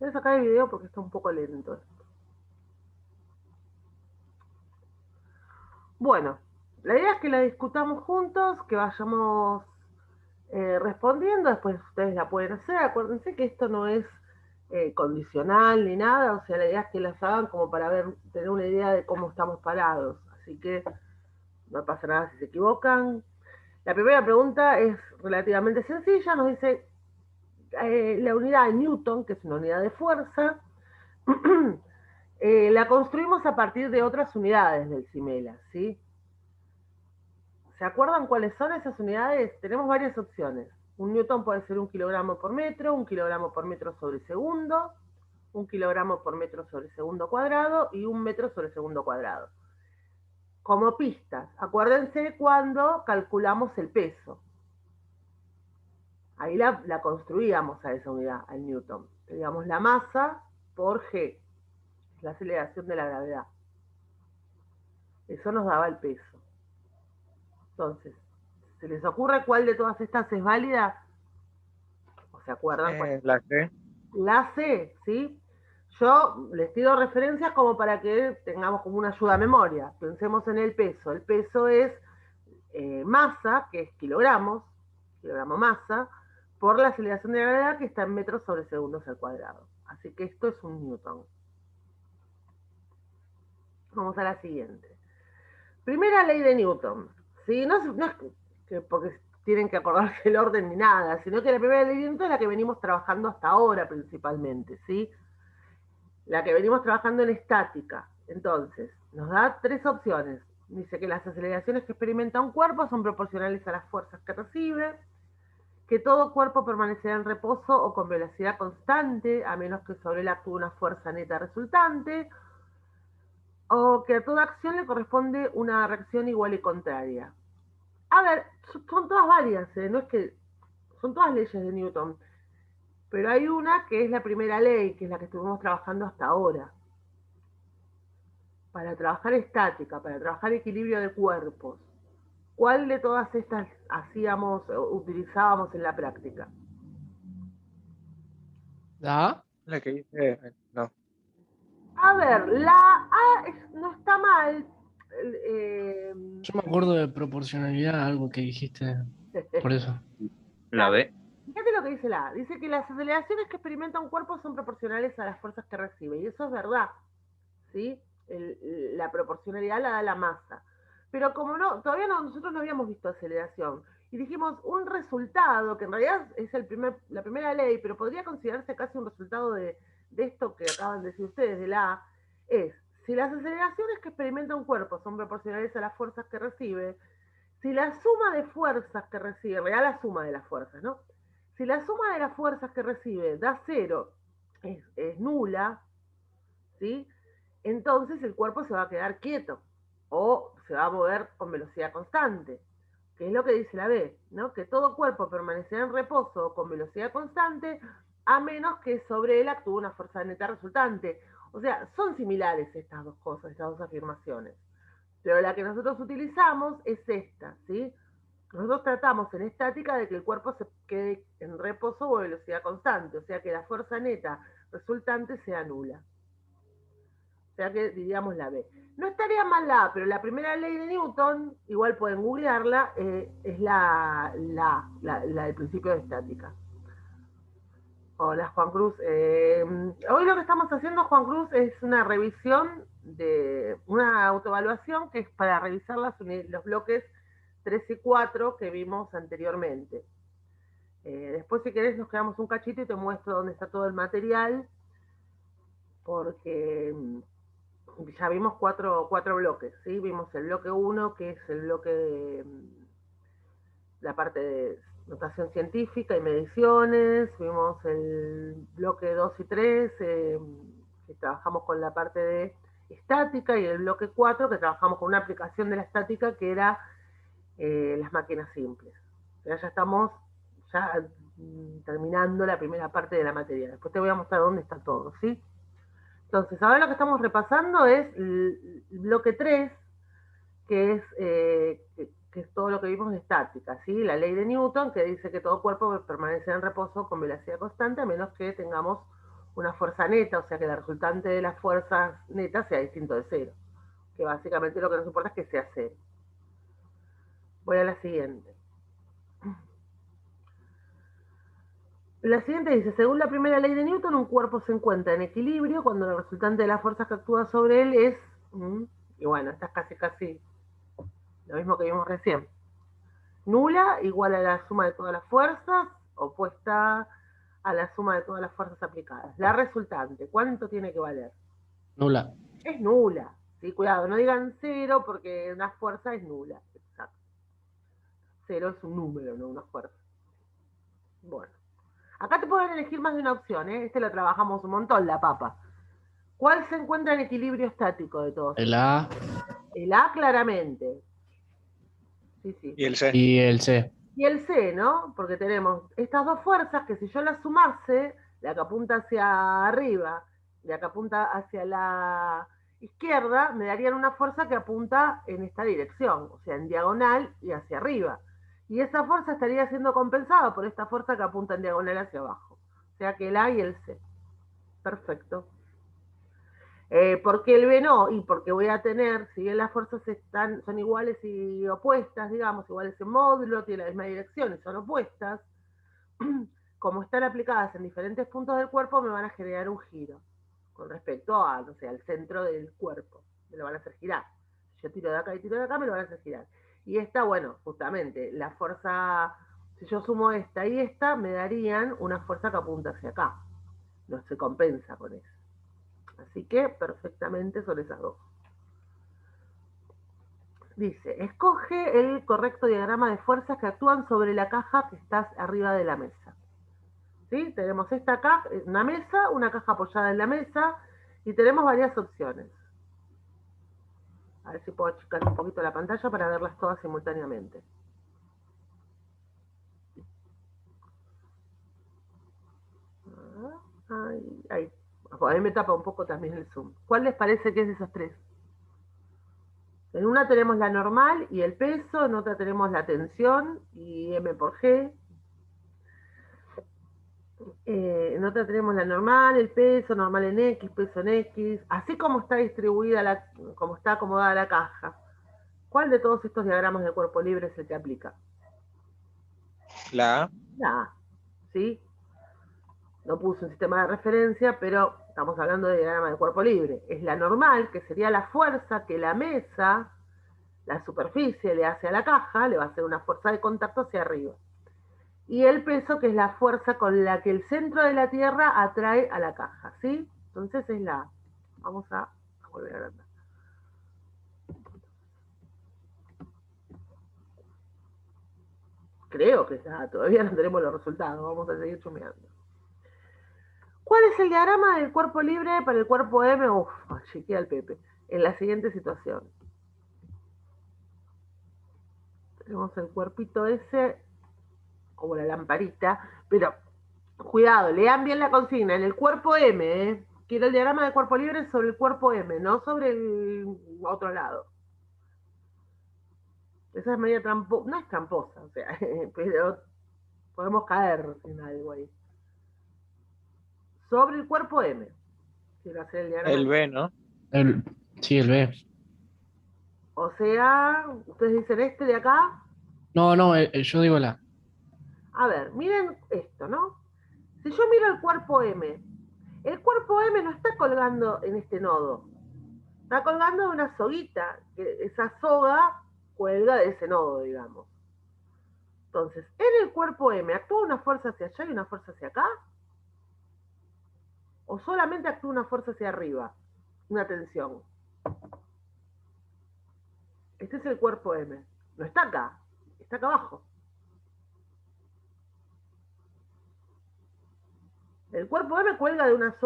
Voy a sacar el video porque está un poco lento. Bueno, la idea es que la discutamos juntos, que vayamos respondiendo, después ustedes la pueden hacer. Acuérdense que esto no es condicional ni nada, o sea, la idea es que las hagan como para tener una idea de cómo estamos parados. Así que no pasa nada si se equivocan. La primera pregunta es relativamente sencilla, nos dice la unidad de Newton, que es una unidad de fuerza, la construimos a partir de otras unidades del CIMELA, ¿sí? ¿Se acuerdan cuáles son esas unidades? Tenemos varias opciones. Un newton puede ser 1 kilogramo por metro, 1 kilogramo por metro sobre segundo, 1 kilogramo por metro sobre segundo cuadrado y 1 metro sobre segundo cuadrado. Como pistas, acuérdense cuando calculamos el peso. Ahí la construíamos a esa unidad, al newton. Teníamos la masa por G, la aceleración de la gravedad. Eso nos daba el peso. Entonces, ¿se les ocurre cuál de todas estas es válida? ¿O se acuerdan cuál? La C. La C, ¿sí? Yo les pido referencias como para que tengamos como una ayuda a memoria. Pensemos en el peso. El peso es masa, que es kilogramos, kilogramo masa, por la aceleración de la gravedad que está en metros sobre segundos al cuadrado. Así que esto es un newton. Vamos a la siguiente. Primera ley de Newton. ¿Sí? No es que porque tienen que acordarse el orden ni nada, sino que la primera ley de Newton es la que venimos trabajando hasta ahora principalmente, ¿sí? La que venimos trabajando en estática. Entonces, nos da tres opciones. Dice que las aceleraciones que experimenta un cuerpo son proporcionales a las fuerzas que recibe, que todo cuerpo permanecerá en reposo o con velocidad constante, a menos que sobre él actúe una fuerza neta resultante, o que a toda acción le corresponde una reacción igual y contraria. A ver, son todas varias, no es que son todas leyes de Newton, pero hay una que es la primera ley, que es la que estuvimos trabajando hasta ahora. Para trabajar estática, para trabajar equilibrio de cuerpos, ¿cuál de todas estas utilizábamos en la práctica? ¿La? La que dice, no. A ver, la A no está mal. Eh, Yo me acuerdo de proporcionalidad, algo que dijiste, por eso. La B. Fíjate lo que dice la A. Dice que las aceleraciones que experimenta un cuerpo son proporcionales a las fuerzas que recibe. Y eso es verdad. ¿Sí? La proporcionalidad la da la masa. Pero como no, todavía no, nosotros no habíamos visto aceleración. Y dijimos un resultado, que en realidad es la primera ley, pero podría considerarse casi un resultado de esto que acaban de decir ustedes, de la A, es, si las aceleraciones que experimenta un cuerpo son proporcionales a las fuerzas que recibe, si la suma de fuerzas que recibe, en realidad la suma de las fuerzas, ¿no? Si la suma de las fuerzas que recibe da cero, es nula, ¿sí? Entonces el cuerpo se va a quedar quieto o se va a mover con velocidad constante, que es lo que dice la B, ¿no? Que todo cuerpo permanecerá en reposo o con velocidad constante a menos que sobre él actúe una fuerza neta resultante. O sea, son similares estas dos cosas, estas dos afirmaciones. Pero la que nosotros utilizamos es esta, ¿sí? Nosotros tratamos en estática de que el cuerpo se quede en reposo o velocidad constante, o sea que la fuerza neta resultante sea nula. O sea que diríamos la B. No estaría mal la A, pero la primera ley de Newton, igual pueden googlearla, es la del principio de estática. Hola Juan Cruz. Hoy lo que estamos haciendo, Juan Cruz, es una revisión de una autoevaluación que es para revisar los bloques 3 y 4 que vimos anteriormente. Después, si querés, nos quedamos un cachito y te muestro dónde está todo el material, porque ya vimos cuatro bloques, ¿sí? Vimos el bloque 1, que es el bloque de la parte de notación científica y mediciones, vimos el bloque 2 y 3, que trabajamos con la parte de estática, y el bloque 4, que trabajamos con una aplicación de la estática, que era las máquinas simples. Ya estamos terminando la primera parte de la materia. Después te voy a mostrar dónde está todo, ¿sí? Entonces, ahora lo que estamos repasando es el bloque 3, que es todo lo que vimos de estática, ¿sí? La ley de Newton, que dice que todo cuerpo permanece en reposo con velocidad constante, a menos que tengamos una fuerza neta, o sea que la resultante de las fuerzas netas sea distinto de cero. Que básicamente lo que nos importa es que sea cero. Voy a la siguiente. La siguiente dice, según la primera ley de Newton, un cuerpo se encuentra en equilibrio cuando la resultante de las fuerzas que actúa sobre él es... y bueno, esta es casi lo mismo que vimos recién. Nula, igual a la suma de todas las fuerzas, opuesta a la suma de todas las fuerzas aplicadas. La resultante, ¿cuánto tiene que valer? Nula. Es nula. ¿Sí? Cuidado, no digan cero porque una fuerza es nula. Exacto. Cero es un número, no una fuerza. Bueno. Acá te pueden elegir más de una opción, ¿eh? Este lo trabajamos un montón, la papa. ¿Cuál se encuentra en equilibrio estático de todos? El A El A claramente. Sí, sí. Y el C. y el C. Y el C, ¿no? Porque tenemos estas dos fuerzas que si yo las sumase, la que apunta hacia arriba y la que apunta hacia la izquierda, me darían una fuerza que apunta en esta dirección, o sea, en diagonal y hacia arriba. Y esa fuerza estaría siendo compensada por esta fuerza que apunta en diagonal hacia abajo. O sea que el A y el C. Perfecto. ¿Por qué el B no? Y porque voy a tener, si bien las fuerzas son iguales y opuestas, digamos, iguales en módulo, tienen la misma dirección y son opuestas, como están aplicadas en diferentes puntos del cuerpo, me van a generar un giro con respecto a, no sé, al centro del cuerpo. Me lo van a hacer girar. Si yo tiro de acá y tiro de acá, me lo van a hacer girar. Y esta, bueno, justamente, la fuerza, si yo sumo esta y esta, me darían una fuerza que apunta hacia acá. No se compensa con eso. Así que perfectamente son esas dos. Dice, escoge el correcto diagrama de fuerzas que actúan sobre la caja que está arriba de la mesa. ¿Sí? Tenemos esta caja, una mesa, una caja apoyada en la mesa, y tenemos varias opciones. A ver si puedo achicar un poquito la pantalla para verlas todas simultáneamente. Ahí. A mí me tapa un poco también el zoom. ¿Cuál les parece que es de esos tres? En una tenemos la normal y el peso, en otra tenemos la tensión y M por G. En otra tenemos la normal, el peso, normal en X, peso en X, así como está distribuida, como está acomodada la caja. ¿Cuál de todos estos diagramas de cuerpo libre se te aplica? La A. La A, ¿sí? No puse un sistema de referencia, pero estamos hablando de diagrama de cuerpo libre. Es la normal, que sería la fuerza que la mesa, la superficie, le hace a la caja, le va a hacer una fuerza de contacto hacia arriba. Y el peso, que es la fuerza con la que el centro de la Tierra atrae a la caja, ¿sí? Entonces es la A. Vamos a volver a agrandar. Creo que es la A, todavía no tenemos los resultados, vamos a seguir chumeando. ¿Cuál es el diagrama del cuerpo libre para el cuerpo M? Uf, chequea al Pepe. En la siguiente situación. Tenemos el cuerpito ese, como la lamparita, pero cuidado, lean bien la consigna. En el cuerpo M, quiero el diagrama del cuerpo libre sobre el cuerpo M, no sobre el otro lado. Esa es media tramposa, no es tramposa, o sea, pero podemos caer en algo ahí. Sobre el cuerpo M. Quiero hacer el diagrama. El B, ¿no? Sí, el B. O sea, ustedes dicen este de acá. No, yo digo la. A ver, miren esto, ¿no? Si yo miro el cuerpo M no está colgando en este nodo. Está colgando de una soguita, que esa soga cuelga de ese nodo, digamos. Entonces, en el cuerpo M, ¿actúa una fuerza hacia allá y una fuerza hacia acá? ¿O solamente actúa una fuerza hacia arriba? Una tensión. Este es el cuerpo M. No está acá, está acá abajo. El cuerpo M cuelga de una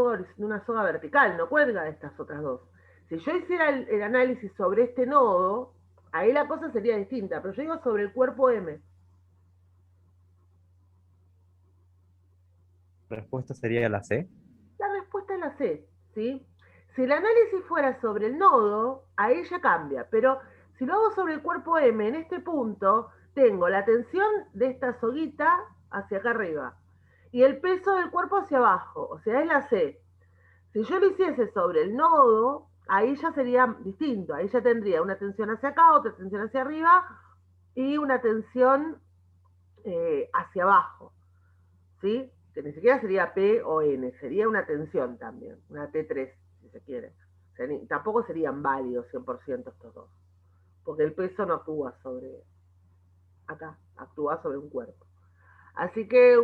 soga vertical, no cuelga de estas otras dos. Si yo hiciera el análisis sobre este nodo, ahí la cosa sería distinta, pero yo digo sobre el cuerpo M. La respuesta sería la C. La respuesta es la C, ¿sí? Si el análisis fuera sobre el nodo, ahí ya cambia, pero si lo hago sobre el cuerpo M, en este punto, tengo la tensión de esta soguita hacia acá arriba. y el peso del cuerpo hacia abajo, o sea, es la C. Si yo lo hiciese sobre el nodo, ahí ya sería distinto, ahí ya tendría una tensión hacia acá, otra tensión hacia arriba y una tensión hacia abajo, ¿sí? Que ni siquiera sería P o N, sería una tensión también, una T3, si se quiere. O sea, tampoco serían válidos 100% estos dos, porque el peso no actúa sobre acá, actúa sobre un cuerpo. Así que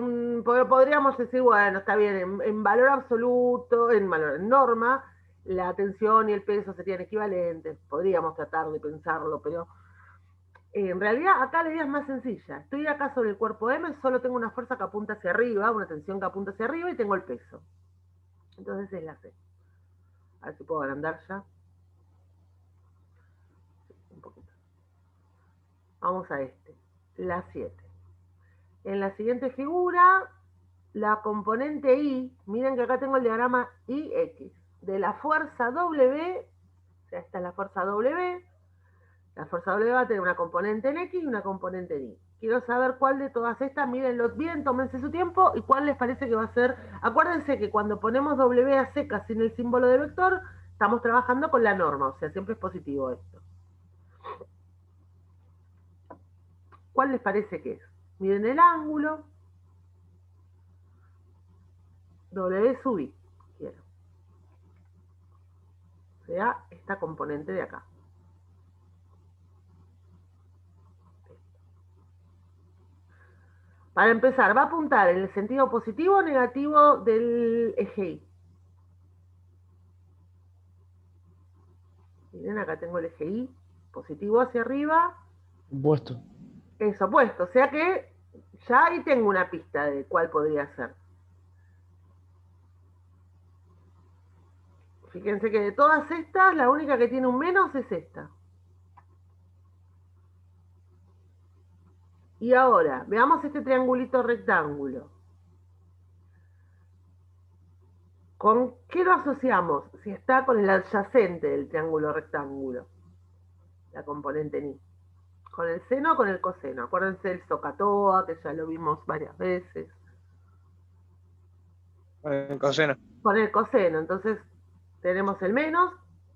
podríamos decir, bueno, está bien, en valor absoluto, en norma, la tensión y el peso serían equivalentes, podríamos tratar de pensarlo, pero en realidad acá la idea es más sencilla. Estoy acá sobre el cuerpo M, solo tengo una fuerza que apunta hacia arriba, una tensión que apunta hacia arriba y tengo el peso. Entonces es la C. A ver si puedo agrandar ya. Un poquito. Vamos a este, la 7. En la siguiente figura, la componente I, miren que acá tengo el diagrama IX, de la fuerza W, o sea, esta es la fuerza W, la fuerza W va a tener una componente en X y una componente en Y. Quiero saber cuál de todas estas, mírenlo bien, tómense su tiempo, y cuál les parece que va a ser. Acuérdense que cuando ponemos W a secas sin el símbolo de vector, estamos trabajando con la norma, o sea, siempre es positivo esto. ¿Cuál les parece que es? Miren el ángulo, W sub I, quiero. O sea, esta componente de acá. Para empezar, va a apuntar en el sentido positivo o negativo del eje Y. Miren, acá tengo el eje Y, positivo hacia arriba, Opuesto. es opuesto, o sea que ya ahí tengo una pista de cuál podría ser. Fíjense que de todas estas, la única que tiene un menos es esta. Y ahora, veamos este triangulito rectángulo. ¿Con qué lo asociamos? Si está con el adyacente del triángulo rectángulo, la componente ni. ¿Con el seno o con el coseno? Acuérdense del SOHCAHTOA, que ya lo vimos varias veces. Coseno. Con el coseno, entonces tenemos el menos,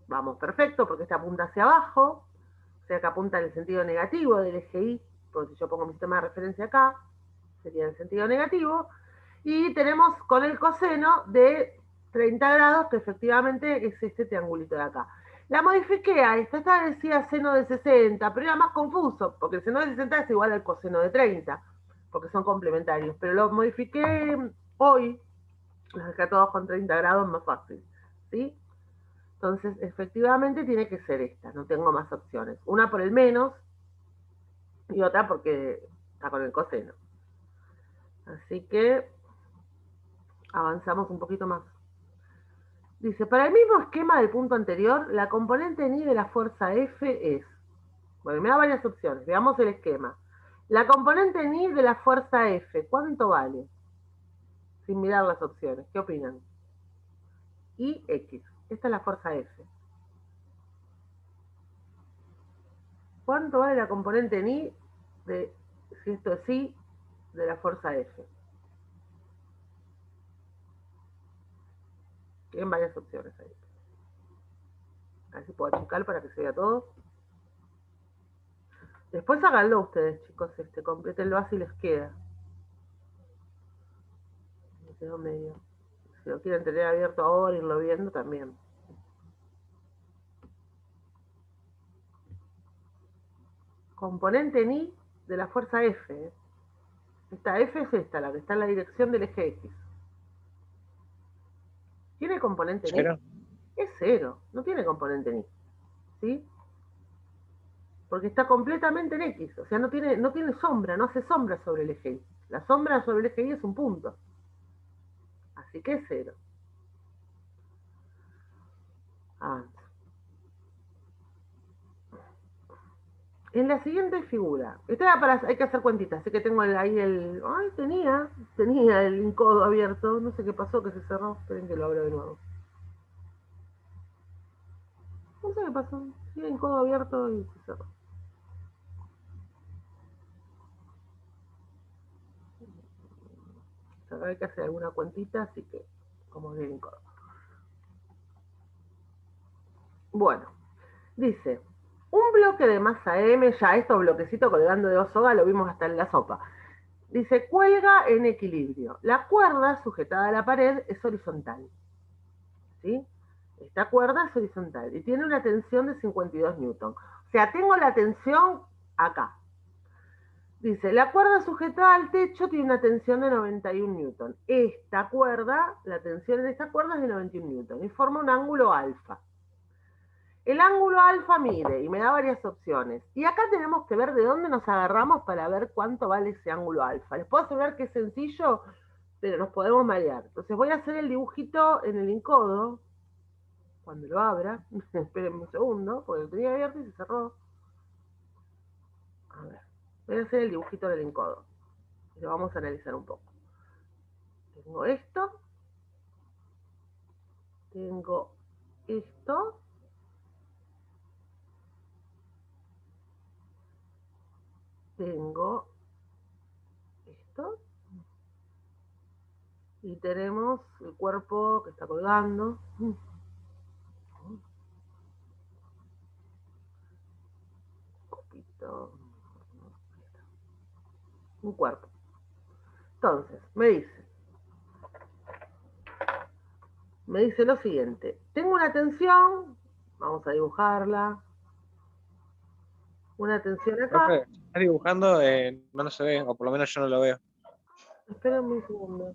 vamos, perfecto, porque esta apunta hacia abajo, o sea que apunta en el sentido negativo del eje Y, porque si yo pongo mi sistema de referencia acá, sería en el sentido negativo, y tenemos con el coseno de 30 grados, que efectivamente es este triangulito de acá. La modifiqué a esta decía seno de 60, pero era más confuso, porque el seno de 60 es igual al coseno de 30, porque son complementarios, pero lo modifiqué hoy, los dejé todos con 30 grados más fácil, ¿sí? Entonces, efectivamente tiene que ser esta, no tengo más opciones. Una por el menos y otra porque está con el coseno. Así que avanzamos un poquito más. Dice, para el mismo esquema del punto anterior, la componente ni de la fuerza F es... Bueno, me da varias opciones. Veamos el esquema. La componente ni de la fuerza F, ¿cuánto vale? Sin mirar las opciones. ¿Qué opinan? Y X. Esta es la fuerza F. ¿Cuánto vale la componente ni de, si esto es I, de la fuerza F? Tienen varias opciones ahí. A ver si puedo achicar para que se vea todo. Después háganlo ustedes, chicos, complétenlo así les queda. Me quedó medio. Si lo quieren tener abierto ahora, irlo viendo también. Componente ni de la fuerza F. Esta F es esta, la que está en la dirección del eje X. ¿Tiene componente ni? ¿Cero? Es cero, no tiene componente ni. ¿Sí? Porque está completamente en X, o sea, no tiene sombra, no hace sombra sobre el eje Y. La sombra sobre el eje Y es un punto. Así que es cero. Avanza. En la siguiente figura, esta era para, hay que hacer cuentitas, así que tengo ahí el, ay, tenía el encodo abierto, no sé qué pasó, que se cerró, esperen que lo abro de nuevo. No sé qué pasó, sí, el encodo abierto y se cerró. acá hay que hacer alguna cuentita, así que como bien en Córdoba. Bueno, dice, un bloque de masa M, ya estos bloquecitos colgando de 2 sogas lo vimos hasta en la sopa. Dice, cuelga en equilibrio. La cuerda sujetada a la pared es horizontal. ¿Sí? Esta cuerda es horizontal y tiene una tensión de 52 newton. O sea, tengo la tensión acá. Dice, la cuerda sujetada al techo tiene una tensión de 91 newton. Esta cuerda, la tensión en esta cuerda es de 91 newton y forma un ángulo alfa. El ángulo alfa mide y me da varias opciones. Y acá tenemos que ver de dónde nos agarramos para ver cuánto vale ese ángulo alfa. Les puedo asegurar que es sencillo, pero nos podemos marear. Entonces voy a hacer el dibujito en el encodo. Cuando lo abra, espérenme un segundo, porque lo tenía abierto y se cerró. A ver, voy a hacer el dibujito del encodo. Y lo vamos a analizar un poco. Tengo esto. Tengo esto. Tengo esto. Y tenemos el cuerpo que está colgando. Un cuerpo. Entonces, me dice lo siguiente. Tengo una tensión, vamos a dibujarla. Una tensión acá. Profe, estás dibujando, no se ve, o por lo menos yo no lo veo. Espérenme un segundo.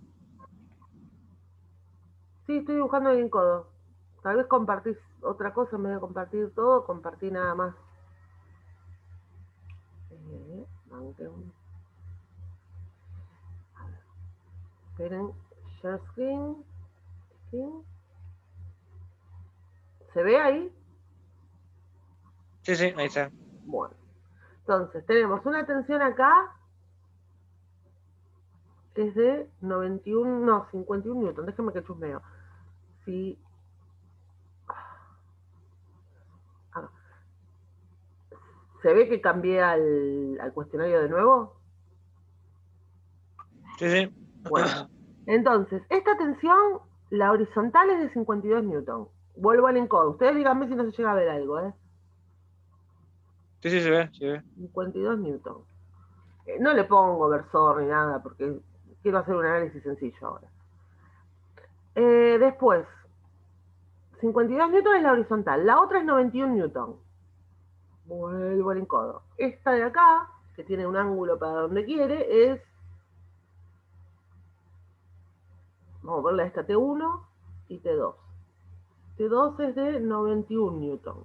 Sí, estoy dibujando el encodo. Tal vez compartís otra cosa, en vez de compartir todo, compartí nada más. Esperen, share screen. ¿Se ve ahí? Sí, ahí está. Bueno. Entonces, tenemos una tensión acá que es de 91, no, 51 newton. Déjenme que chusmeo. Sí. ¿Se ve que cambié al cuestionario de nuevo? Sí. Bueno, entonces, esta tensión, la horizontal es de 52 newton. Vuelvo al encodo. Ustedes díganme si no se llega a ver algo, ¿eh? Sí, se ve. 52 newton. No le pongo versor ni nada, porque quiero hacer un análisis sencillo ahora. Después, 52 newton es la horizontal. La otra es 91 newton. Vuelvo al encodo. Esta de acá, que tiene un ángulo para donde quiere, es... Vamos a verla esta T1 y T2. T2 es de 91 newton.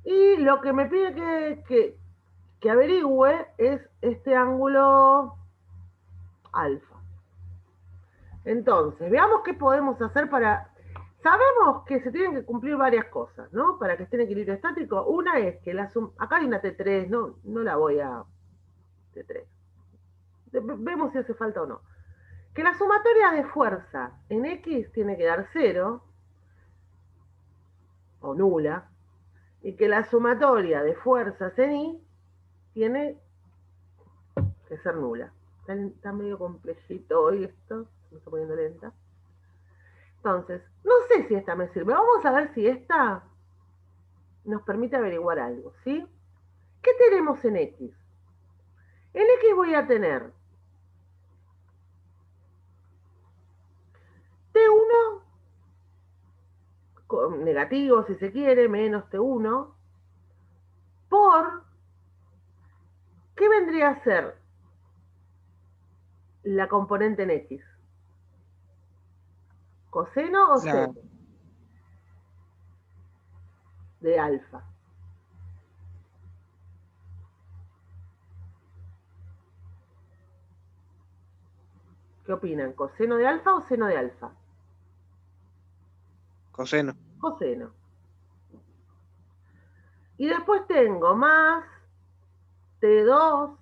Y lo que me pide que averigüe es este ángulo alfa. Entonces, veamos qué podemos hacer para... Sabemos que se tienen que cumplir varias cosas, ¿no? Para que esté en equilibrio estático. Una es que la suma... Acá hay una T3, no la voy a... T3. Vemos si hace falta o no. Que la sumatoria de fuerza en X tiene que dar 0 o nula, y que la sumatoria de fuerzas en Y tiene que ser nula. Está medio complejito hoy esto, me está poniendo lenta. Entonces, no sé si esta me sirve. Vamos a ver si esta nos permite averiguar algo, ¿sí? ¿Qué tenemos en X? En X voy a tener T1 negativo, si se quiere, menos T1, por, ¿qué vendría a ser la componente en X? ¿Coseno o seno? De alfa. ¿Qué opinan? ¿Coseno de alfa o seno de alfa? Coseno. Coseno. Y después tengo más T2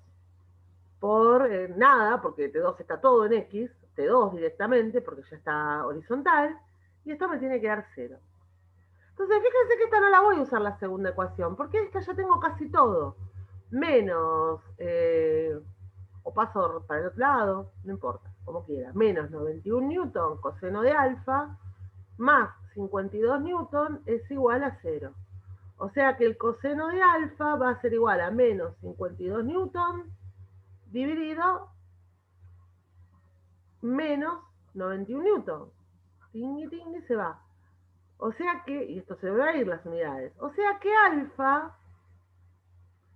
por nada, porque T2 está todo en X, T2 directamente, porque ya está horizontal, y esto me tiene que dar 0. Entonces, fíjense que esta no la voy a usar la segunda ecuación, porque esta ya tengo casi todo. Menos, o paso para el otro lado, no importa, como quiera, menos 91 newton coseno de alfa, más 52 newton es igual a 0. O sea que el coseno de alfa va a ser igual a menos 52 newton dividido menos 91 newton. Tingui, tingui, se va. O sea que, y esto se va a ir las unidades, o sea que alfa,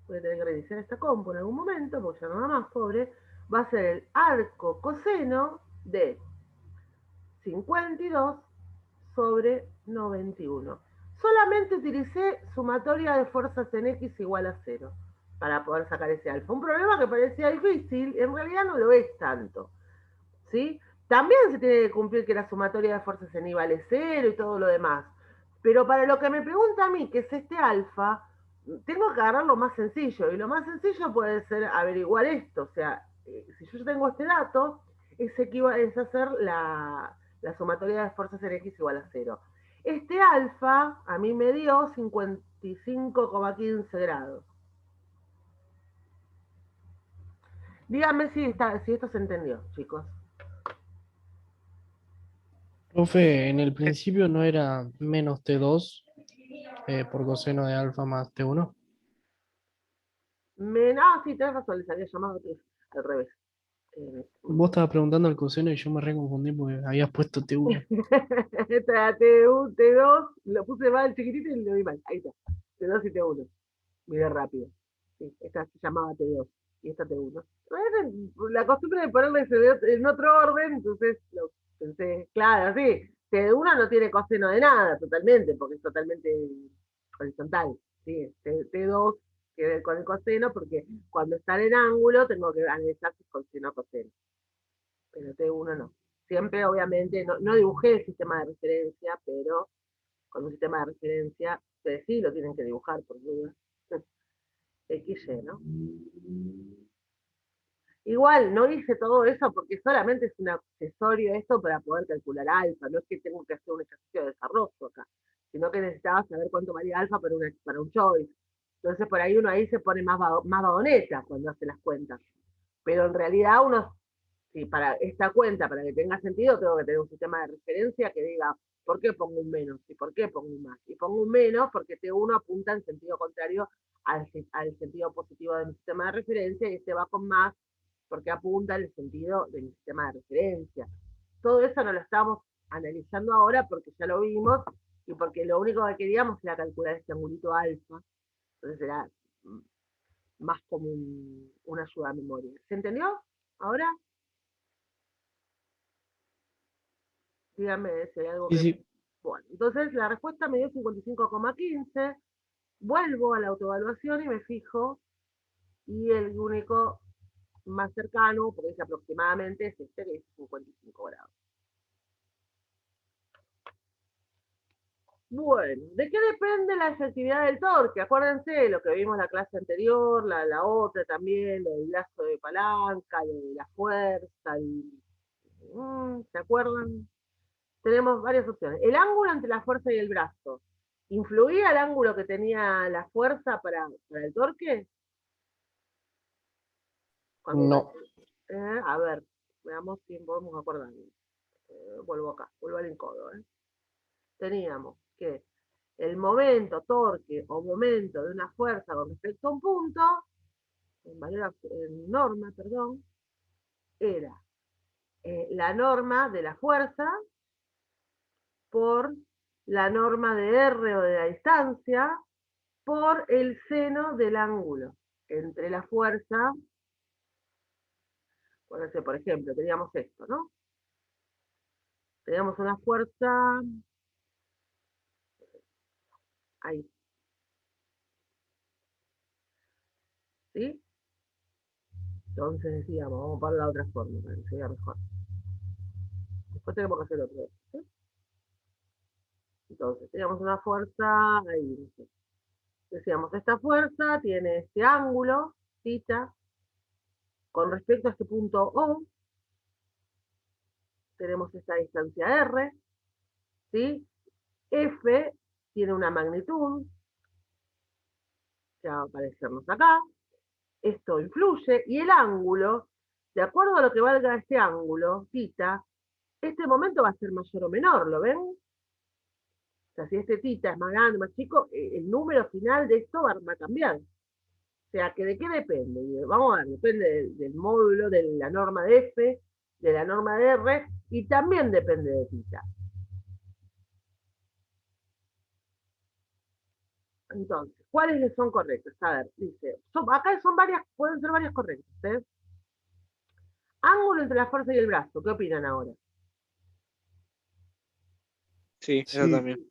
voy a tener que reiniciar esta compu en algún momento, porque ya no va más, pobre, va a ser el arco coseno de 52 sobre 91. Solamente utilicé sumatoria de fuerzas en X igual a 0 para poder sacar ese alfa. Un problema que parecía difícil, en realidad no lo es tanto. ¿Sí? También se tiene que cumplir que la sumatoria de fuerzas en Y vale 0 y todo lo demás. Pero para lo que me pregunta a mí, que es este alfa, tengo que agarrar lo más sencillo. Y lo más sencillo puede ser averiguar esto. O sea, si yo tengo este dato, es hacer la sumatoria de fuerzas en X igual a 0. Este alfa a mí me dio 55,15 grados. Díganme si esto se entendió, chicos. Profe, en el principio no era menos T2 por coseno de alfa más T1. Sí, tenés razón, les había llamado al revés. Vos estabas preguntando el coseno y yo me reconfundí porque habías puesto T1. T1, T2, lo puse mal chiquitito y lo di mal. Ahí está. T2 y T1. Miré rápido. Sí, esta se llamaba T2 y esta T1. La costumbre de ponerle en otro orden, entonces lo pensé, claro, sí. T1 no tiene coseno de nada, totalmente, porque es totalmente horizontal. ¿Sí? T2 que con el coseno, porque cuando están en ángulo tengo que analizar si es coseno o coseno. Pero T1 no. Siempre, obviamente, no dibujé el sistema de referencia, pero con un sistema de referencia, ustedes sí lo tienen que dibujar, por duda. XY, ¿no? Igual, no hice todo eso porque solamente es un accesorio esto para poder calcular alfa, no es que tengo que hacer un ejercicio de desarrollo acá, sino que necesitaba saber cuánto valía alfa para un choice. Entonces por ahí uno ahí se pone más vagoneta cuando hace las cuentas. Pero en realidad uno, si para esta cuenta, para que tenga sentido, tengo que tener un sistema de referencia que diga, ¿por qué pongo un menos? ¿Y por qué pongo un más? Y pongo un menos porque T1 apunta en sentido contrario al sentido positivo de mi sistema de referencia y este va con más porque apunta en el sentido de mi sistema de referencia. Todo eso no lo estamos analizando ahora porque ya lo vimos y porque lo único que queríamos era calcular este angulito alfa. Entonces era más como una ayuda a memoria. ¿Se entendió? ¿Ahora? Díganme si hay algo Sí, que... sí. Bueno, entonces la respuesta me dio 55,15. Vuelvo a la autoevaluación y me fijo. Y el único más cercano, porque es aproximadamente, es este, que es 55 grados. Bueno, ¿de qué depende la efectividad del torque? Acuérdense lo que vimos en la clase anterior, la otra también, lo del lazo de palanca, lo de la fuerza, ¿se acuerdan? Tenemos varias opciones. El ángulo entre la fuerza y el brazo. ¿Influía el ángulo que tenía la fuerza para el torque? No. A ver, veamos si podemos acordar. Vuelvo acá, vuelvo al encodo. Teníamos que el momento, torque o momento de una fuerza con respecto a un punto, en norma, perdón, era la norma de la fuerza por la norma de R o de la distancia por el seno del ángulo entre la fuerza, por ejemplo, teníamos esto, ¿no? Teníamos una fuerza ahí, ¿sí? Entonces decíamos, vamos a ponerla de otra forma para que se vea mejor. Después tenemos que hacer otro, ¿sí? Entonces, teníamos una fuerza ahí, decíamos, esta fuerza tiene este ángulo, θ, con respecto a este punto O, tenemos esta distancia R, ¿sí? F tiene una magnitud, que va a aparecernos acá, esto influye, y el ángulo de acuerdo a lo que valga este ángulo, θ, este momento va a ser mayor o menor, ¿lo ven? O sea, si este θ es más grande, más chico, el número final de esto va a cambiar. O sea, que ¿de qué depende? Vamos a ver, depende del módulo, de la norma de F, de la norma de R, y también depende de θ. Entonces, ¿cuáles son correctos? A ver, dice, acá son varias, pueden ser varias correctas, ¿eh? Ángulo entre la fuerza y el brazo, ¿qué opinan ahora? Sí, eso Sí, también.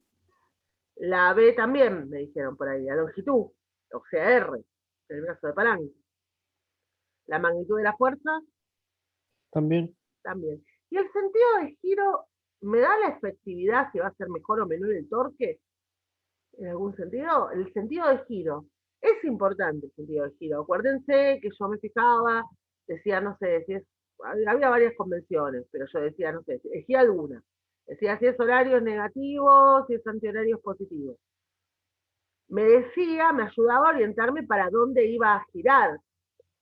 La B también, me dijeron por ahí, la longitud, o sea, R, el brazo de palanca. La magnitud de la fuerza, también. también. Y el sentido de giro, ¿me da la efectividad si va a ser mejor o menor el torque? En algún sentido, el sentido de giro. Es importante el sentido de giro. Acuérdense que yo me fijaba, decía, no sé, si es, había varias convenciones, pero yo decía, no sé, elegía alguna. Decía si es horario negativo, si es antihorario positivo. Me decía, me ayudaba a orientarme para dónde iba a girar.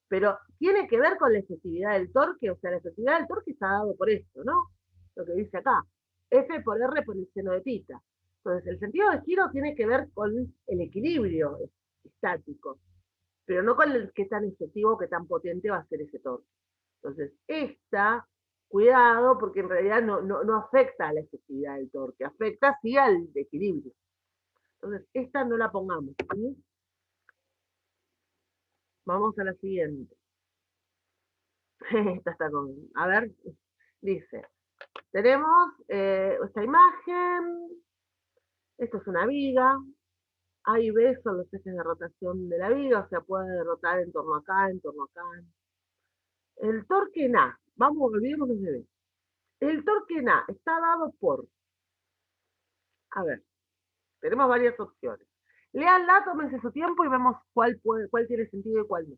Pero tiene que ver con la efectividad del torque, o sea, la efectividad del torque está dado por esto, ¿no? Lo que dice acá. F por R por el seno de θ. Entonces, el sentido de giro tiene que ver con el equilibrio estático, pero no con el qué tan efectivo, qué tan potente va a ser ese torque. Entonces, cuidado, porque en realidad no afecta a la efectividad del torque, afecta sí al equilibrio. Entonces, esta no la pongamos, ¿sí? Vamos a la siguiente. Esta está con. A ver, dice. Tenemos esta imagen. Esto es una viga. A y B son los ejes de rotación de la viga, o sea, puede rotar en torno acá, en torno acá. El torque en A, vamos, olvidémonos de B. El torque en A está dado por, a ver, tenemos varias opciones. Leanla, tómense su tiempo y vemos cuál tiene sentido y cuál no.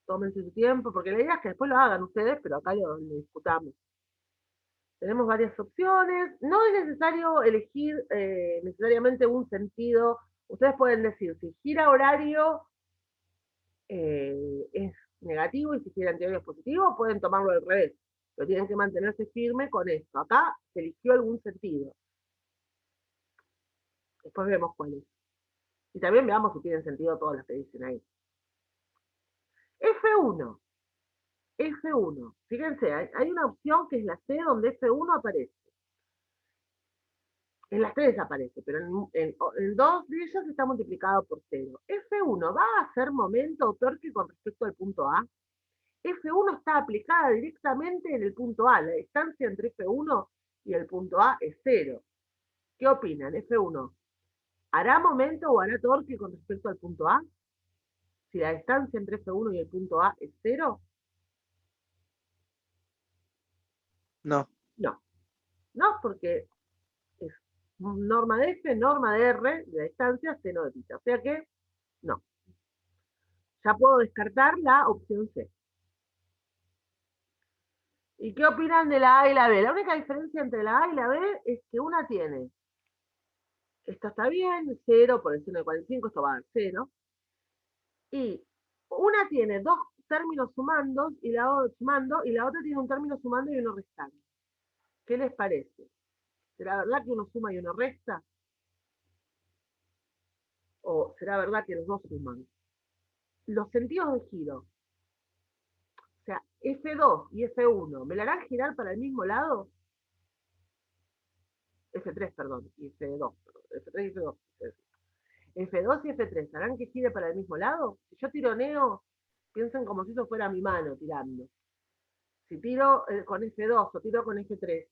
Tómense su tiempo, porque la idea es que después lo hagan ustedes, pero acá lo discutamos. Tenemos varias opciones. No es necesario elegir necesariamente un sentido. Ustedes pueden decir, si gira horario es negativo y si gira antihorario es positivo, pueden tomarlo al revés. Pero tienen que mantenerse firme con esto. Acá se eligió algún sentido. Después vemos cuál es. Y también veamos si tienen sentido todas las que dicen ahí. F1. F1. Fíjense, hay una opción que es la C donde F1 aparece. En las tres aparece, pero en dos de ellas está multiplicado por 0. F1 va a hacer momento o torque con respecto al punto A. F1 está aplicada directamente en el punto A. La distancia entre F1 y el punto A es 0. ¿Qué opinan? F1, ¿hará momento o hará torque con respecto al punto A? Si la distancia entre F1 y el punto A es 0, No, no. No, porque es norma de F, norma de R, de la distancia, seno de θ. O sea que, no. Ya puedo descartar la opción C. ¿Y qué opinan de la A y la B? La única diferencia entre la A y la B es que una tiene, esto está bien, 0 por el seno de 45, esto va a dar 0. Y una tiene dos términos sumando y la otra tiene un término sumando y uno restando. ¿Qué les parece? ¿Será verdad que uno suma y uno resta? ¿O será verdad que los dos suman? Los sentidos de giro, o sea, F2 y F1, ¿me la harán girar para el mismo lado? F3, perdón, y F2, F3 y F2. F2 y F3, ¿harán que gire para el mismo lado? Si yo tironeo, piensen como si eso fuera mi mano tirando. Si tiro con F2 o tiro con F3,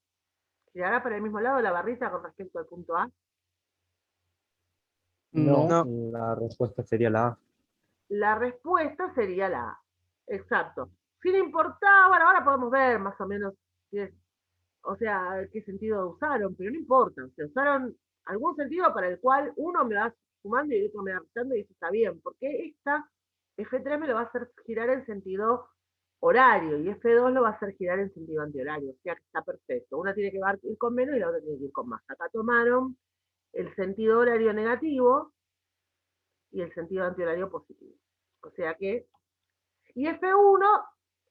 ¿girará para el mismo lado la barrita con respecto al punto A? No, No. no, la respuesta sería la A. La respuesta sería la A. Exacto. Sin importar, bueno, ahora podemos ver más o menos si es, o sea, qué sentido usaron, pero no importa. Se usaron algún sentido para el cual uno me va sumando y el otro me va restando y eso está bien, porque esta F3 me lo va a hacer girar en sentido horario y F2 lo va a hacer girar en sentido antihorario, o sea que está perfecto. Una tiene que ir con menos y la otra tiene que ir con más. Acá tomaron el sentido horario negativo y el sentido antihorario positivo. O sea que, y F1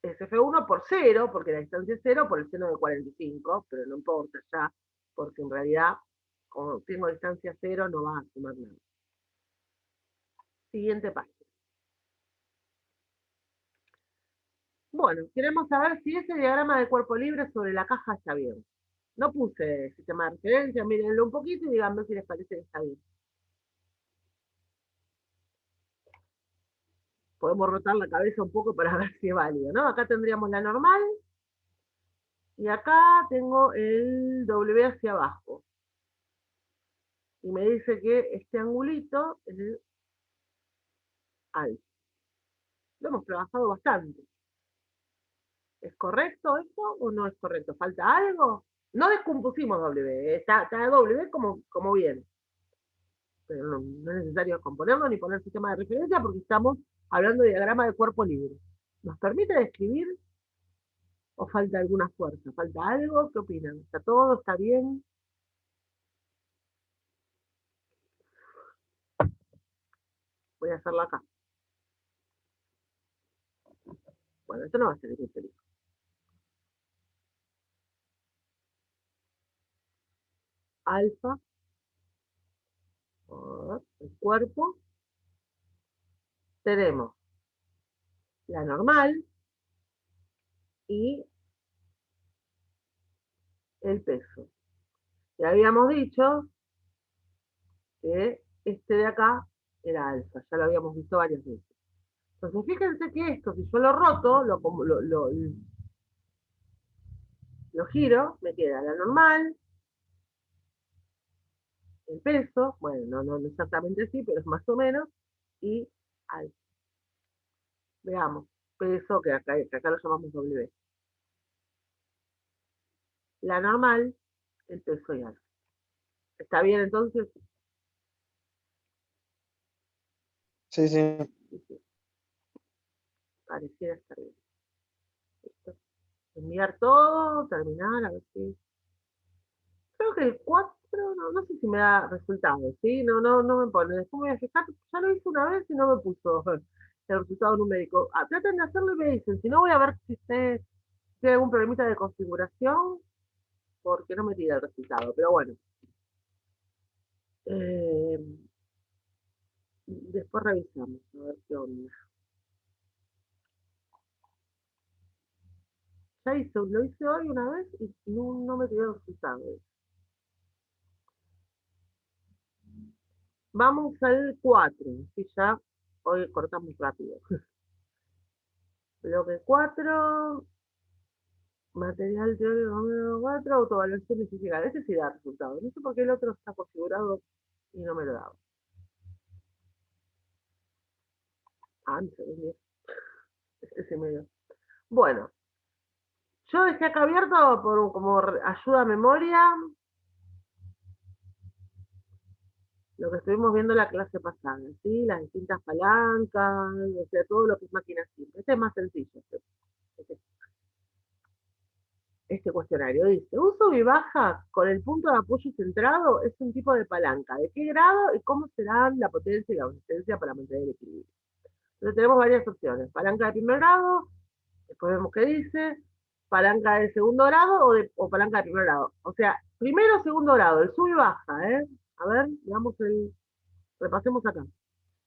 es F1 por 0, porque la distancia es 0, por el seno de 45, pero no importa ya, porque en realidad, como tengo distancia 0, no va a sumar nada. Siguiente página. Bueno, queremos saber si ese diagrama de cuerpo libre sobre la caja está bien. No puse sistema de referencia, mírenlo un poquito y díganme si les parece que está bien. Podemos rotar la cabeza un poco para ver si es válido, ¿no? Acá tendríamos la normal. Y acá tengo el W hacia abajo. Y me dice que este angulito es el alfa. Lo hemos trabajado bastante. ¿Es correcto esto o no es correcto? ¿Falta algo? No descompusimos W, está W como bien. Pero no es necesario componerlo ni poner sistema de referencia porque estamos hablando de diagrama de cuerpo libre. ¿Nos permite describir o falta alguna fuerza? ¿Falta algo? ¿Qué opinan? ¿Está todo? ¿Está bien? Voy a hacerlo acá. Bueno, esto no va a ser muy feliz. Alfa, el cuerpo, tenemos la normal y el peso. Ya habíamos dicho que este de acá era alfa, ya lo habíamos visto varias veces. Entonces fíjense que esto, si yo lo roto, lo giro, me queda la normal, el peso, bueno, no exactamente así, pero es más o menos, y alfa. Veamos, peso, que acá lo llamamos W. La normal, el peso y alfa. ¿Está bien entonces? Sí, sí. Sí, sí. Pareciera estar bien. Listo. Enviar todo, terminar, a ver si... Creo que el 4, no sé si me da resultado, ¿sí? No me pone. Después me voy a fijar, ya lo hice una vez y no me puso el resultado numérico. Traten de hacerlo y me dicen, si no voy a ver si tiene algún problemita de configuración, porque no me tira el resultado, pero bueno. Eh, después revisamos, a ver qué onda. Lo hice hoy una vez y no me tiró el resultado. Vamos al 4, si ya hoy cortamos rápido. Bloque 4, material teórico número 4, autoevaluación y física. Ese sí da resultado. No sé por qué el otro está configurado y no me lo daba. No sé bien. Este sí me dio. Bueno, yo dejé acá abierto como ayuda a memoria lo que estuvimos viendo en la clase pasada, ¿sí? Las distintas palancas, o sea, todo lo que es máquina simple. Este es más sencillo. Este, este cuestionario dice, un sub y baja con el punto de apoyo centrado es un tipo de palanca. ¿De qué grado y cómo serán la potencia y la resistencia para mantener el equilibrio? Entonces tenemos varias opciones. Palanca de primer grado, después vemos qué dice, palanca de segundo grado o palanca de primer grado. O sea, primero o segundo grado, el sub y baja, ¿eh? A ver, veamos repasemos acá.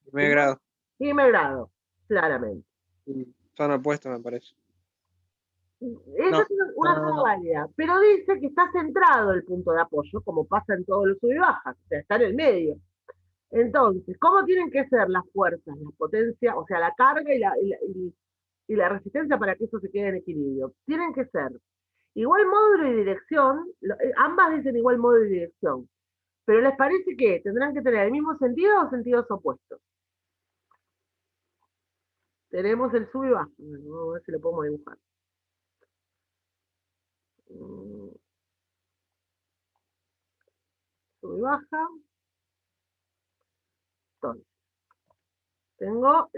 Primer grado. Primer grado, claramente. Son opuestos, me parece. Esa es una zona válida, pero dice que está centrado el punto de apoyo, como pasa en todos los sub y bajas, o sea, está en el medio. Entonces, ¿cómo tienen que ser las fuerzas, la potencia, o sea, la carga y la resistencia para que eso se quede en equilibrio? Tienen que ser igual módulo y dirección, ambas dicen igual módulo y dirección, pero ¿les parece que tendrán que tener el mismo sentido o sentidos opuestos? Tenemos el sub y baja, vamos a ver si lo podemos dibujar. Sub y baja. Entonces, tengo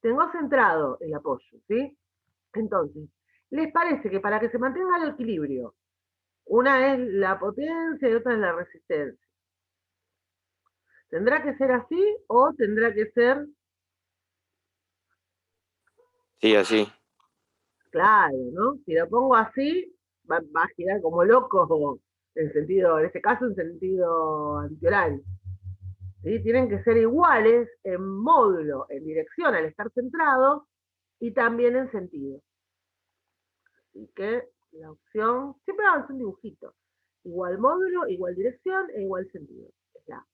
tengo centrado el apoyo, ¿sí? Entonces, ¿les parece que para que se mantenga el equilibrio, una es la potencia y otra es la resistencia? ¿Tendrá que ser así o tendrá que ser Sí, así. Claro, ¿no? Si lo pongo así, va a girar como loco, en este caso en sentido antihorario. ¿Sí? Tienen que ser iguales en módulo, en dirección al estar centrado y también en sentido. Así que la opción, siempre va a ser un dibujito. Igual módulo, igual dirección e igual sentido. Es la A.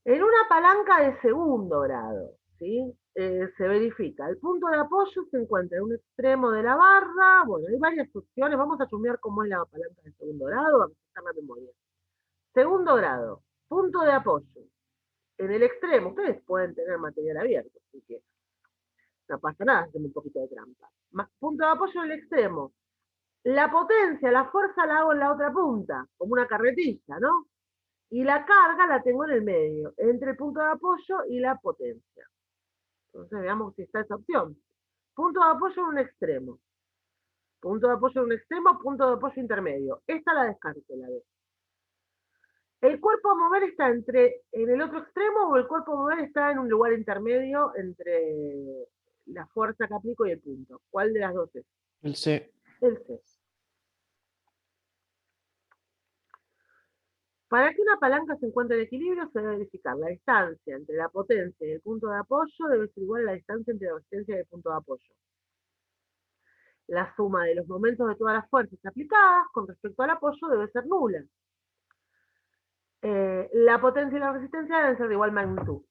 En una palanca de segundo grado, ¿sí? Se verifica, el punto de apoyo se encuentra en un extremo de la barra, bueno, hay varias opciones, vamos a chusmear cómo es la palanca de segundo grado, vamos a refrescar la memoria. Segundo grado, punto de apoyo. En el extremo, ustedes pueden tener material abierto, así que no pasa nada, hacemos un poquito de trampa. Punto de apoyo en el extremo. La potencia, la fuerza la hago en la otra punta, como una carretilla, ¿no? Y la carga la tengo en el medio, entre el punto de apoyo y la potencia. Entonces veamos si está esa opción. Punto de apoyo en un extremo. Punto de apoyo en un extremo, punto de apoyo intermedio. Esta la descarto, la B. ¿El cuerpo a mover está en el otro extremo o el cuerpo a mover está en un lugar intermedio entre la fuerza que aplico y el punto? ¿Cuál de las dos es? El C. El C. Para que una palanca se encuentre en equilibrio, se debe verificar la distancia entre la potencia y el punto de apoyo debe ser igual a la distancia entre la resistencia y el punto de apoyo. La suma de los momentos de todas las fuerzas aplicadas con respecto al apoyo debe ser nula. La potencia y la resistencia deben ser de igual magnitud.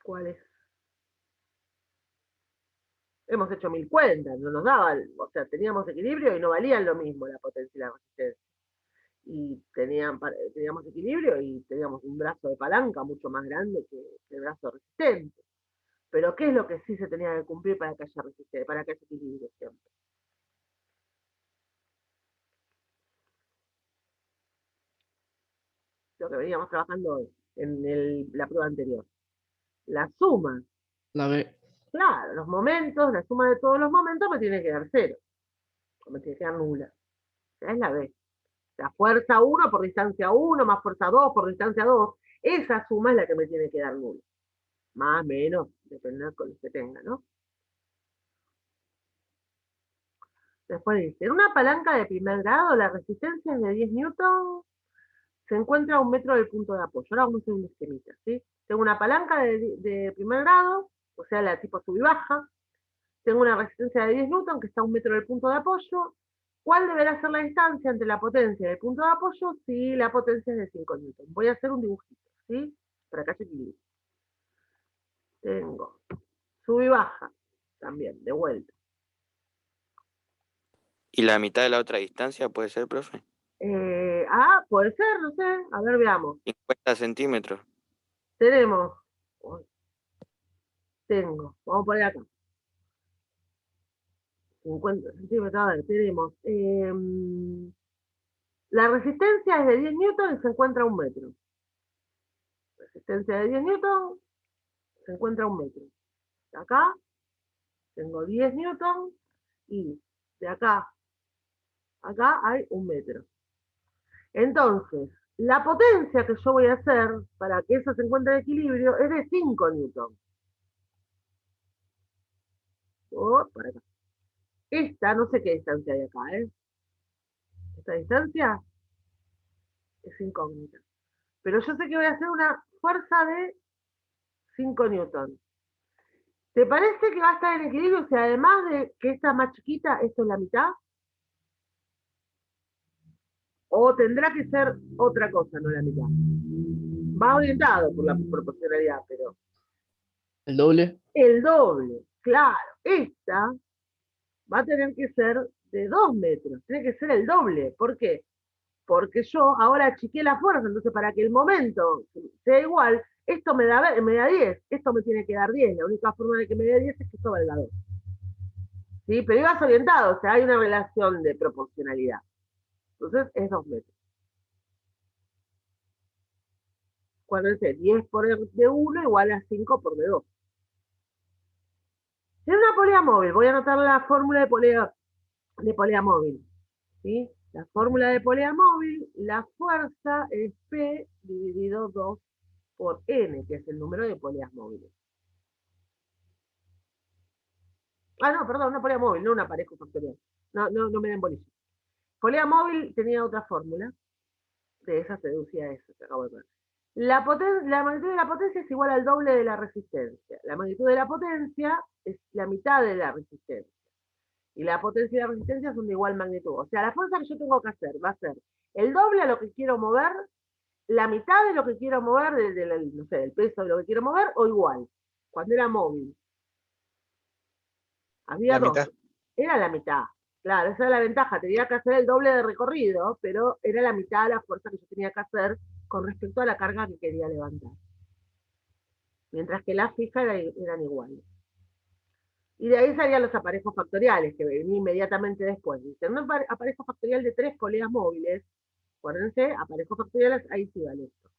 ¿Cuál es? Hemos hecho 1000 cuentas, no nos daban, o sea, teníamos equilibrio y no valían lo mismo la potencia y la resistencia. Y teníamos equilibrio y teníamos un brazo de palanca mucho más grande que el brazo resistente. Pero ¿qué es lo que sí se tenía que cumplir para que haya resistencia, para que haya equilibrio siempre? Lo que veníamos trabajando en la prueba anterior. La suma, La B. claro, los momentos, la suma de todos los momentos me tiene que dar 0. O me tiene que dar nula. Esa es la B. La fuerza 1 por distancia 1 más fuerza 2 por distancia 2. Esa suma es la que me tiene que dar nula. Más, menos, depende con lo que tenga, ¿no? Después dice, en una palanca de primer grado, la resistencia es de 10 newtons, se encuentra a 1 metro del punto de apoyo. Ahora vamos a hacer un esquemita, ¿sí? Tengo una palanca de primer grado, o sea, la tipo sub y baja. Tengo una resistencia de 10 newtons que está a 1 metro del punto de apoyo. ¿Cuál deberá ser la distancia entre la potencia y el punto de apoyo si la potencia es de 5 newtons? Voy a hacer un dibujito, ¿sí? Para que haya equilibrio. Tengo sub y baja, también, de vuelta. ¿Y la mitad de la otra distancia puede ser, profe? Puede ser, no sé. A ver, veamos. 50 centímetros. Tenemos, vamos a poner acá. 50 centímetros, a ver, tenemos. La resistencia es de 10 newtons y se encuentra a 1 metro. Resistencia de 10 newtons, se encuentra a 1 metro. Acá tengo 10 newtons y de acá a acá hay 1 metro. Entonces, la potencia que yo voy a hacer para que eso se encuentre en equilibrio es de 5 newtons. Por acá. Esta, no sé qué distancia hay acá, ¿eh? Esta distancia es incógnita. Pero yo sé que voy a hacer una fuerza de 5 newtons. ¿Te parece que va a estar en equilibrio si además de que esta es más chiquita, esto es la mitad? ¿O tendrá que ser otra cosa, no la mitad? Va orientado por la proporcionalidad, pero El doble. el doble, claro. Esta va a tener que ser de 2 metros, tiene que ser el doble. ¿Por qué? Porque yo ahora achiqué la fuerza, entonces para que el momento sea igual, esto me da 10, esto me tiene que dar 10, la única forma de que me dé 10 es que esto valga 2. ¿Sí? Pero ibas orientado, o sea, hay una relación de proporcionalidad. Entonces es 2 metros. Cuando dice 10 por de 1 igual a 5 por de 2. En una polea móvil, voy a anotar la fórmula de polea móvil. ¿Sí? La fórmula de polea móvil, la fuerza es P dividido 2 por n, que es el número de poleas móviles. Ah, no, perdón, una polea móvil, no un aparejo factorial. No me den bolillo. Polea móvil tenía otra fórmula. De esa se deducía eso, que acabo de ver. La magnitud de la potencia es igual al doble de la resistencia. La magnitud de la potencia es la mitad de la resistencia. Y la potencia y la resistencia son de igual magnitud. O sea, la fuerza que yo tengo que hacer va a ser el doble a lo que quiero mover, la mitad de lo que quiero mover, no sé, del peso de lo que quiero mover, o igual. Cuando era móvil. Había La dos. mitad. Era la mitad. Claro, esa era la ventaja. Tenía que hacer el doble de recorrido, pero era la mitad de la fuerza que yo tenía que hacer con respecto a la carga que quería levantar. Mientras que las fijas eran iguales. Y de ahí salían los aparejos factoriales, que venían inmediatamente después. Dice, un aparejo factorial de 3 poleas móviles, acuérdense, aparejos factoriales, ahí sí vale esto.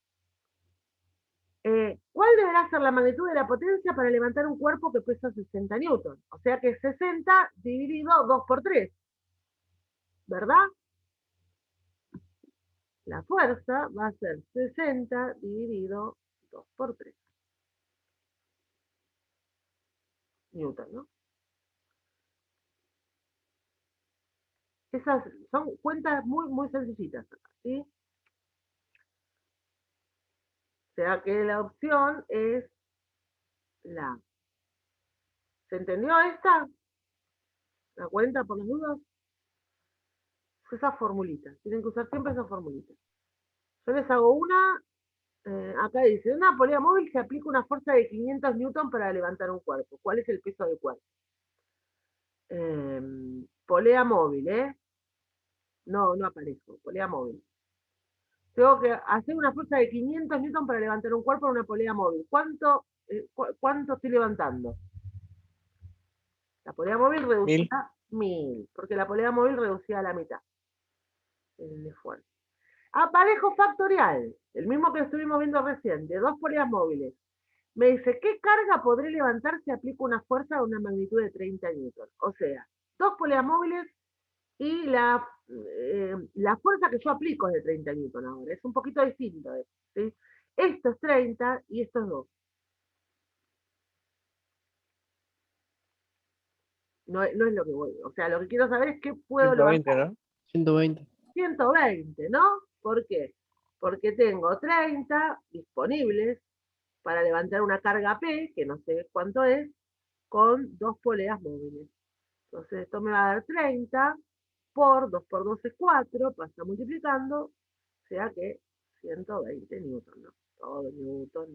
¿Cuál deberá ser la magnitud de la potencia para levantar un cuerpo que pesa 60 newtons? O sea que 60 dividido 2 por 3, ¿verdad? La fuerza va a ser 60 dividido 2 por 3. Newton, ¿no? Esas son cuentas muy sencillitas, ¿sí? O sea que la opción es la A. ¿Se entendió esta? ¿La cuenta por las dudas? Esas formulitas. Tienen que usar siempre esas formulitas. Yo les hago una. Acá dice, en una polea móvil se aplica una fuerza de 500 newton para levantar un cuerpo. ¿Cuál es el peso del cuerpo? Polea móvil, ¿eh? No aparezco. Polea móvil. Tengo que hacer una fuerza de 500 newton para levantar un cuerpo en una polea móvil. ¿Cuánto estoy levantando? La polea móvil reducía 1000, porque la polea móvil reducía a la mitad el esfuerzo. Aparejo factorial, el mismo que estuvimos viendo recién, de 2 poleas móviles. Me dice, ¿qué carga podré levantar si aplico una fuerza de una magnitud de 30 newton? O sea, 2 poleas móviles y la fuerza que yo aplico es de 30 newton ahora. Es un poquito distinto. ¿Sí? Esto es 30 y esto es 2. No es lo que voy. O sea, lo que quiero saber es qué puedo 120, levantar. ¿no? 120. 120, ¿no? ¿Por qué? Porque tengo 30 disponibles para levantar una carga P, que no sé cuánto es, con 2 poleas móviles. Entonces esto me va a dar 30 por 2 por 2 es 4, pasa multiplicando, o sea que 120 newton, ¿no? Todo newton.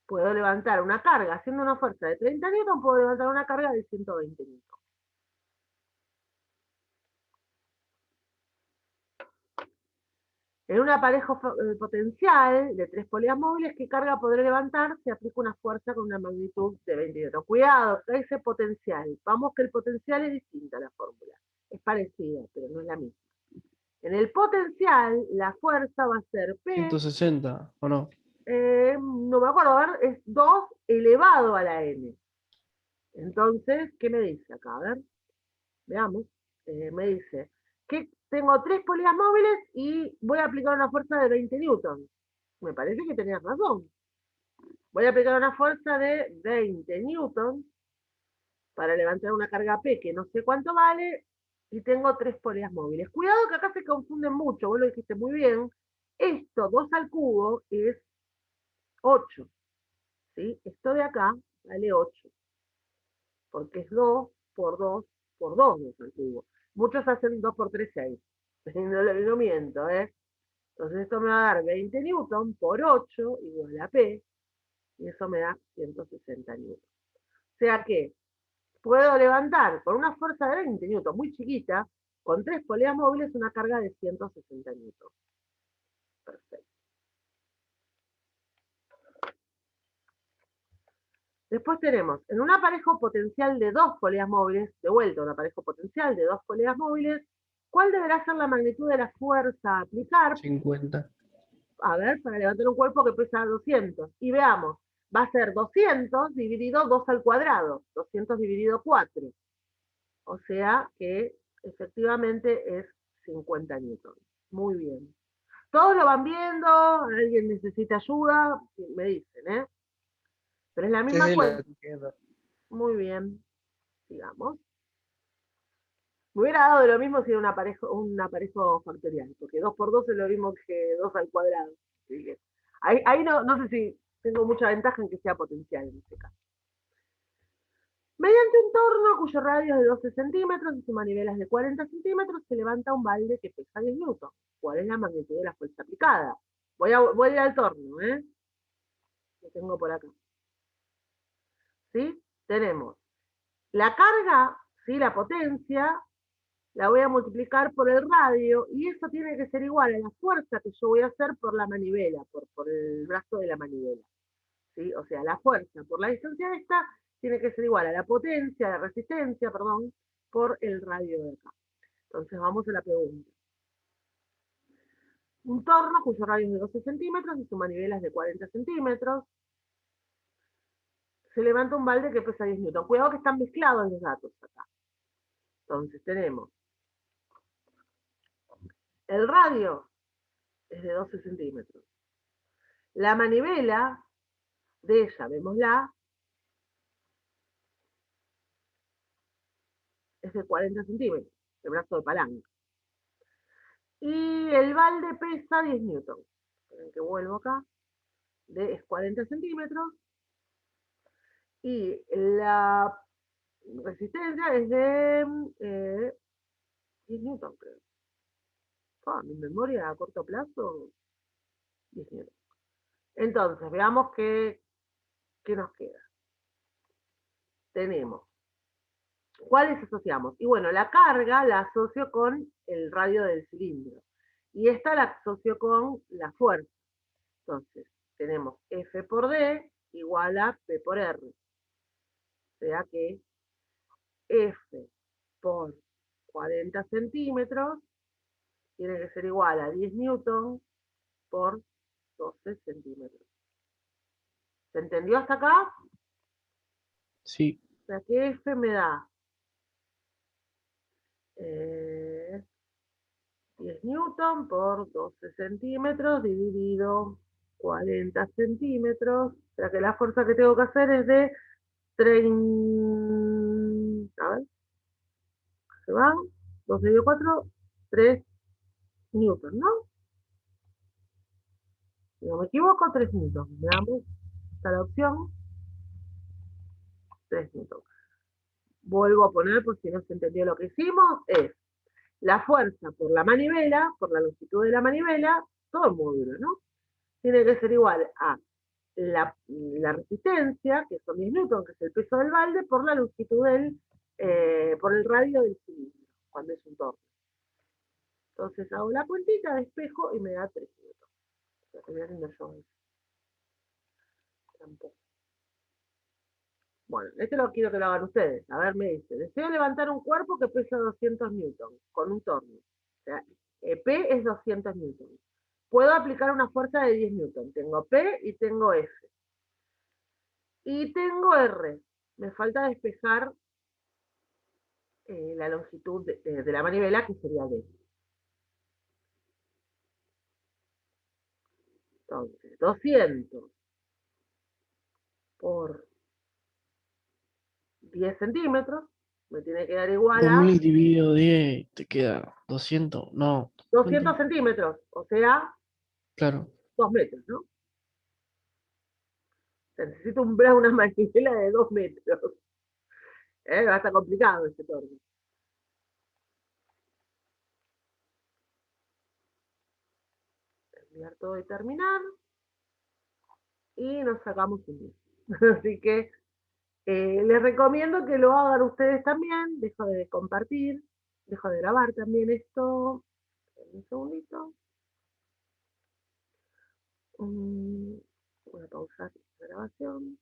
Puedo levantar una carga haciendo una fuerza de 30 newton, puedo levantar una carga de 120 newton. En un aparejo potencial de 3 poleas móviles, ¿qué carga podré levantar si aplico una fuerza con una magnitud de 20 newton? Cuidado, acá dice potencial. Vamos que el potencial es distinta a la fórmula. Es parecida, pero no es la misma. En el potencial, la fuerza va a ser P. 160, ¿o no? No me acuerdo, a ver, es 2 elevado a la n. Entonces, ¿qué me dice acá? A ver, veamos. Me dice que tengo 3 poleas móviles y voy a aplicar una fuerza de 20 newtons. Me parece que tenías razón. Voy a aplicar una fuerza de 20 newtons para levantar una carga P que no sé cuánto vale y tengo 3 poleas móviles. Cuidado que acá se confunden mucho, vos lo dijiste muy bien. Esto, 2 al cubo, es 8. ¿Sí? Esto de acá vale 8. Porque es 2 por 2 por 2, 2 al cubo. Muchos hacen 2 por 3, 6. No miento, ¿eh? Entonces esto me va a dar 20 newton por 8 igual a P, y eso me da 160 newton. O sea que puedo levantar con una fuerza de 20 newton muy chiquita, con 3 poleas móviles, una carga de 160 newton. Perfecto. Después tenemos, en un aparejo potencial de 2 poleas móviles, de vuelta un aparejo potencial de 2 poleas móviles, ¿cuál deberá ser la magnitud de la fuerza a aplicar? 50. A ver, para levantar un cuerpo que pesa 200. Y veamos, va a ser 200 dividido 2 al cuadrado, 200 dividido 4. O sea que efectivamente es 50 newton. Muy bien. Todos lo van viendo, alguien necesita ayuda, me dicen, ¿eh? Pero es la Sí, misma sí, lo cuenta. entiendo. Muy bien, sigamos. Me hubiera dado lo mismo si era un aparejo factorial, porque 2 por 2 es lo mismo que 2 al cuadrado. Así que ahí no sé si tengo mucha ventaja en que sea potencial en este caso. Mediante un torno cuyo radio es de 12 centímetros y su manivela es de 40 centímetros, se levanta un balde que pesa 10 newtons. ¿Cuál es la magnitud de la fuerza aplicada? Voy a ir al torno, ¿eh? Lo tengo por acá. ¿Sí? Tenemos la carga, ¿sí? La potencia, la voy a multiplicar por el radio, y eso tiene que ser igual a la fuerza que yo voy a hacer por la manivela, por el brazo de la manivela. ¿Sí? O sea, la fuerza por la distancia esta tiene que ser igual a la potencia, la resistencia, perdón, por el radio de acá. Entonces vamos a la pregunta. Un torno cuyo radio es de 12 centímetros y su manivela es de 40 centímetros. Se levanta un balde que pesa 10 newton. Cuidado que están mezclados los datos acá. Entonces tenemos el radio es de 12 centímetros. La manivela de ella, vémosla, es de 40 centímetros, el brazo de palanca. Y el balde pesa 10 newton. Esperen que vuelvo acá. Es 40 centímetros. Y la resistencia es de 10 newton, creo. Mi memoria a corto plazo, 10 newton. Entonces, veamos qué nos queda. Tenemos, ¿cuáles asociamos? Y bueno, la carga la asocio con el radio del cilindro. Y esta la asocio con la fuerza. Entonces, tenemos F por D igual a P por R. O sea que F por 40 centímetros tiene que ser igual a 10 newton por 12 centímetros. ¿Se entendió hasta acá? Sí. O sea que F me da 10 newton por 12 centímetros dividido 40 centímetros. O sea que la fuerza que tengo que hacer es de 30, a ver, se va, 12 dividido 4, 3 newton, ¿no? Si no me equivoco, 3 newton. Veamos, está la opción, 3 newton. Vuelvo a poner, por si no se entendió lo que hicimos, es la fuerza por la manivela, por la longitud de la manivela, todo el módulo, ¿no? Tiene que ser igual a la resistencia, que son 10 newton, que es el peso del balde, por la longitud por el radio del cilindro, cuando es un torno. Entonces hago la cuentita, despejo y me da 3 newton. O sea, estoy haciendo yo eso. Tampoco. Bueno, esto lo quiero que lo hagan ustedes. A ver, me dice, deseo levantar un cuerpo que pesa 200 newton, con un torno. O sea, P es 200 newton. Puedo aplicar una fuerza de 10 newton. Tengo P y tengo F. Y tengo R. Me falta despejar la longitud de la manivela, que sería D. Entonces, 200 por 10 centímetros me tiene que dar igual a 2000 dividido 10 te queda 200. No. 200 centímetros, o sea, Claro. 2 metros, ¿no? O sea, necesito una manivela de 2 metros. Va a estar complicado este torno. Terminar todo y terminar. Y nos sacamos un 10. Así que les recomiendo que lo hagan ustedes también. Dejo de compartir. Dejo de grabar también esto. Un segundito. Voy a pausar la grabación.